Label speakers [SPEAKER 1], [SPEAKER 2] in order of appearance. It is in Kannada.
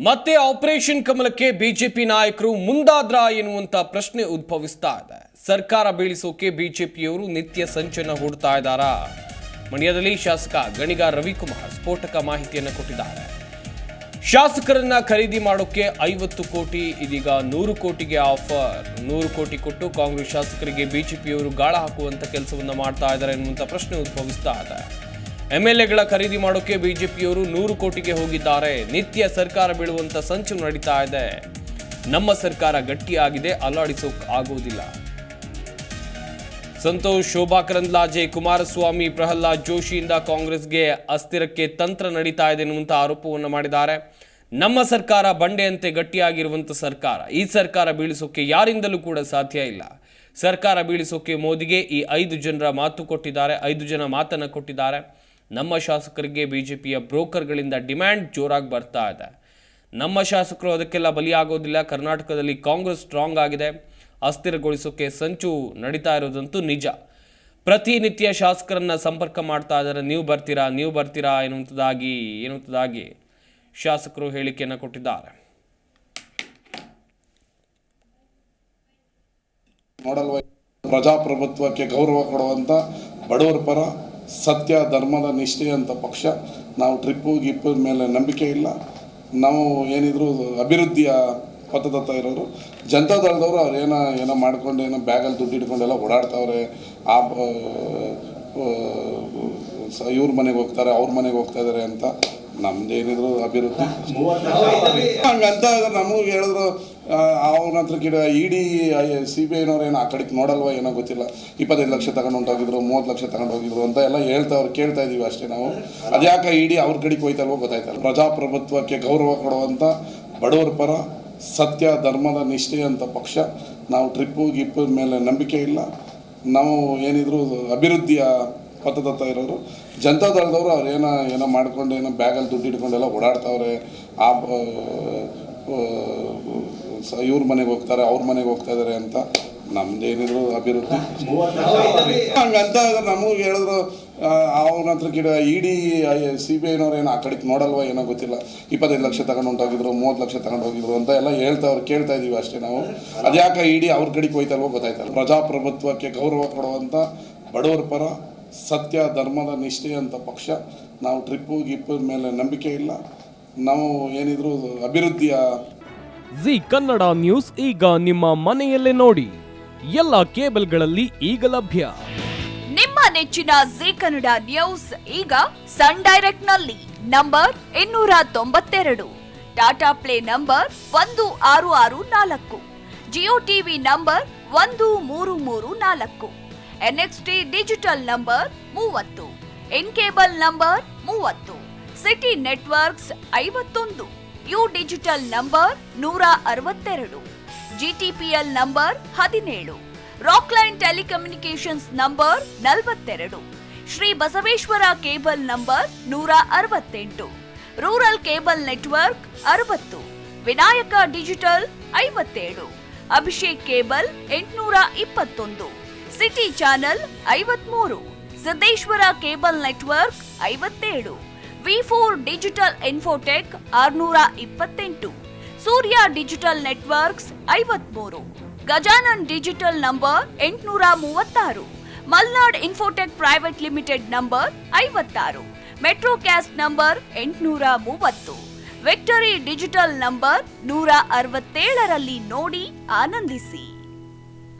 [SPEAKER 1] ಮತ್ತೆ ಆಪರೇಷನ್ ಕಮಲಕ್ಕೆ ಬಿಜೆಪಿ ನಾಯಕರು ಮುಂದಾದ್ರಾ ಎನ್ನುವಂತ ಪ್ರಶ್ನೆ ಉದ್ಭವಿಸ್ತಾ ಇದೆ. ಸರ್ಕಾರ ಬೀಳಿಸೋಕೆ ಬಿಜೆಪಿಯವರು ನಿತ್ಯ ಸಂಚನ ಹೂಡ್ತಾ ಇದ್ದಾರಾ? ಮಂಡ್ಯದಲ್ಲಿ ಶಾಸಕ ಗಣಿಗ ರವಿಕುಮಾರ್ ಸ್ಫೋಟಕ ಮಾಹಿತಿಯನ್ನು ಕೊಟ್ಟಿದ್ದಾರೆ. ಶಾಸಕರನ್ನ ಖರೀದಿ ಮಾಡೋಕೆ 50 ಕೋಟಿ, ಇದೀಗ 100 ಕೋಟಿಗೆ ಆಫರ್. 100 ಕೋಟಿ ಕೊಟ್ಟು ಕಾಂಗ್ರೆಸ್ ಶಾಸಕರಿಗೆ ಬಿಜೆಪಿಯವರು ಗಾಳ ಹಾಕುವಂತ ಕೆಲಸವನ್ನ ಮಾಡ್ತಾ ಇದ್ದಾರೆ ಎನ್ನುವಂತ ಪ್ರಶ್ನೆ ಉದ್ಭವಿಸ್ತಾ ಇದೆ. ಎಂಎಲ್ಎಗಳ ಖರೀದಿ ಮಾಡೋಕೆ ಬಿಜೆಪಿಯವರು 100 ಕೋಟಿಗೆ ಹೋಗಿದ್ದಾರೆ. ನಿತ್ಯ ಸರ್ಕಾರ ಬೀಳುವಂತ ಸಂಚು ನಡೀತಾ ಇದೆ. ನಮ್ಮ ಸರ್ಕಾರ ಗಟ್ಟಿಯಾಗಿದೆ, ಅಲ್ಲಾಡಿಸೋಕ್ ಆಗೋದಿಲ್ಲ. ಸಂತೋಷ್, ಶೋಭಾ ಕರಂದ್ಲಾಜೆ, ಕುಮಾರಸ್ವಾಮಿ, ಪ್ರಹ್ಲಾದ್ ಜೋಶಿಯಿಂದ ಕಾಂಗ್ರೆಸ್ಗೆ ಅಸ್ಥಿರಕ್ಕೆ ತಂತ್ರ ನಡೀತಾ ಇದೆ ಎನ್ನುವಂತ ಆರೋಪವನ್ನು ಮಾಡಿದ್ದಾರೆ. ನಮ್ಮ ಸರ್ಕಾರ ಬಂಡೆಯಂತೆ ಗಟ್ಟಿಯಾಗಿರುವಂತ ಸರ್ಕಾರ. ಈ ಸರ್ಕಾರ ಬೀಳಿಸೋಕೆ ಯಾರಿಂದಲೂ ಕೂಡ ಸಾಧ್ಯ ಇಲ್ಲ. ಸರ್ಕಾರ ಬೀಳಿಸೋಕೆ ಮೋದಿಗೆ ಈ 5 ಜನರ ಮಾತು ಕೊಟ್ಟಿದ್ದಾರೆ, 5 ಜನ ಮಾತನ್ನು ಕೊಟ್ಟಿದ್ದಾರೆ. ನಮ್ಮ ಶಾಸಕರಿಗೆ ಬಿಜೆಪಿಯ ಬ್ರೋಕರ್ಗಳಿಂದ ಡಿಮ್ಯಾಂಡ್ ಜೋರಾಗಿ ಬರ್ತಾ ಇದೆ. ನಮ್ಮ ಶಾಸಕರು ಅದಕ್ಕೆಲ್ಲ ಬಲಿಯಾಗೋದಿಲ್ಲ. ಕರ್ನಾಟಕದಲ್ಲಿ ಕಾಂಗ್ರೆಸ್ ಸ್ಟ್ರಾಂಗ್ ಆಗಿದೆ. ಅಸ್ಥಿರಗೊಳಿಸೋಕೆ ಸಂಚು ನಡೀತಾ ಇರೋದಂತೂ ನಿಜ. ಪ್ರತಿನಿತ್ಯ ಶಾಸಕರನ್ನ ಸಂಪರ್ಕ ಮಾಡ್ತಾ ಇದ್ದಾರೆ. ನೀವು ಬರ್ತೀರಾ ಎನ್ನುವಂಥದ್ದಾಗಿ ಶಾಸಕರು ಹೇಳಿಕೆಯನ್ನು ಕೊಟ್ಟಿದ್ದಾರೆ.
[SPEAKER 2] ಪ್ರಜಾಪ್ರಭುತ್ವಕ್ಕೆ ಗೌರವ ಕೊಡುವಂಥ ಬಡವರ ಪರ ಸತ್ಯ ಧರ್ಮದ ನಿಷ್ಠೆ ಅಂತ ಪಕ್ಷ. ನಾವು ಗಿಪ್ಪು ಮೇಲೆ ನಂಬಿಕೆ ಇಲ್ಲ. ನಾವು ಏನಿದ್ರು ಅಭಿವೃದ್ಧಿಯ ಪಥದತ್ತ ಇರೋರು. ಜನತಾದಳದವರು ಅವ್ರು ಏನೋ ಮಾಡ್ಕೊಂಡು ಬ್ಯಾಗಲ್ಲಿ ದುಡ್ಡು ಹಿಡ್ಕೊಂಡೆಲ್ಲ ಓಡಾಡ್ತಾವ್ರೆ. ಇವ್ರ ಮನೆಗೆ ಹೋಗ್ತಾರೆ, ಅವ್ರ ಮನೆಗೆ ಹೋಗ್ತಾ ಇದ್ದಾರೆ ಅಂತ. ನಮ್ದೇನಿದ್ರು ಅಭಿವೃದ್ಧಿ ಹಂಗಂತ ನಮಗೆ ಹೇಳಿದ್ರು. ಅವನ ಹತ್ರ ಇಡಿ CBI ಏನೋ ಆ ಕಡೆಗೆ ನೋಡಲ್ವ ಏನೋ ಗೊತ್ತಿಲ್ಲ. 25 ಲಕ್ಷ ತಗೊಂಡು ಹೊಂಟೋಗಿದ್ರು, 30 ಲಕ್ಷ ತಗೊಂಡು ಹೋಗಿದ್ರು ಅಂತ ಎಲ್ಲ ಕೇಳ್ತಾ ಇದೀವಿ ಅಷ್ಟೇ. ನಾವು ಅದ್ಯಾಕೆ ಇಡಿ ಅವ್ರ ಕಡೆಗೆ ಹೋಯ್ತಲ್ವೋ ಗೊತ್ತಾಯ್ತಲ್ಲ. ಪ್ರಜಾಪ್ರಭುತ್ವಕ್ಕೆ ಗೌರವ ಕೊಡುವಂಥ ಬಡವರ ಪರ ಸತ್ಯ ಧರ್ಮದ ನಿಷ್ಠೆ ಅಂತ ಪಕ್ಷ. ನಾವು ಗಿಪ್ಪು ಮೇಲೆ ನಂಬಿಕೆ ಇಲ್ಲ. ನಾವು ಏನಿದ್ರು ಅಭಿವೃದ್ಧಿಯ ಪಥದತ್ತ ಇರೋರು. ಜನತಾದಳದವರು ಅವ್ರು ಏನೋ ಮಾಡ್ಕೊಂಡು ಬ್ಯಾಗಲ್ಲಿ ದುಡ್ಡು ಹಿಡ್ಕೊಂಡೆಲ್ಲ ಓಡಾಡ್ತಾವ್ರೆ. ಇವ್ರ ಮನೆಗೆ ಹೋಗ್ತಾರೆ, ಅವ್ರ ಮನೆಗೆ ಹೋಗ್ತಾ ಇದ್ದಾರೆ ಅಂತ. ನಮ್ದೇನಿದ್ರು ಅಭಿವೃದ್ಧಿ ಹಂಗಂತ ನಮಗೆ ಹೇಳಿದ್ರು. ಅವನ ಹತ್ರ ಇಡಿ CBI ಏನೋ ಆ ಕಡೆಗೆ ನೋಡಲ್ವ ಏನೋ ಗೊತ್ತಿಲ್ಲ. 25 ಲಕ್ಷ ತಗೊಂಡು ಹೊಂಟೋಗಿದ್ರು, 30 ಲಕ್ಷ ತಗೊಂಡು ಹೋಗಿದ್ರು ಅಂತ ಎಲ್ಲ ಕೇಳ್ತಾ ಇದೀವಿ ಅಷ್ಟೇ. ನಾವು ಅದ್ಯಾಕೆ ಇಡಿ ಅವ್ರ ಕಡೆಗೆ ಹೋಯ್ತಲ್ವೋ ಗೊತ್ತಾಯ್ತಲ್ಲ. ಪ್ರಜಾಪ್ರಭುತ್ವಕ್ಕೆ ಗೌರವ ಕೊಡುವಂಥ ಬಡವರ ಪರ ಸತ್ಯ ಧರ್ಮದ ನಿಷ್ಠೆ ಅಂತ ಪಕ್ಷ. ನಾವು ಗಿಪ್ಪು ಮೇಲೆ ನಂಬಿಕೆ ಇಲ್ಲ. ನಾವು ಏನಿದ್ರು ಅಭಿವೃದ್ಧಿಯ
[SPEAKER 3] ಜಿ ಕನ್ನಡ ನ್ಯೂಸ್ ಈಗ ನಿಮ್ಮ ಮನೆಯಲ್ಲೇ ನೋಡಿ. ಎಲ್ಲ ಕೇಬಲ್ಗಳಲ್ಲಿ ಈಗ ಲಭ್ಯ.
[SPEAKER 4] ನಿಮ್ಮ ನೆಚ್ಚಿನ ಜಿ ಕನ್ನಡ ನ್ಯೂಸ್ ಈಗ ಸನ್ ಡೈರೆಕ್ಟ್ ನಲ್ಲಿ number 292, Tata play number 1664, Jio TV number 1334, NXT digital number 30, in cable number 30, city networks 51, U digital number 162, GTPL number 17, Rockline telecommunications number 42, Shri Basaveshwara cable number 168, rural cable network 60, Vinayaka digital 57, Abhishek cable 821, city channel 53, Siddeshwara cable network 57, V4 digital Infotech 628, Surya digital networks 53, Gajanan digital number 836, Malnad infotech private limited number 56, metrocast number 830, victory digital number 167ರಲ್ಲಿ ನೋಡಿ ಆನಂದಿಸಿ.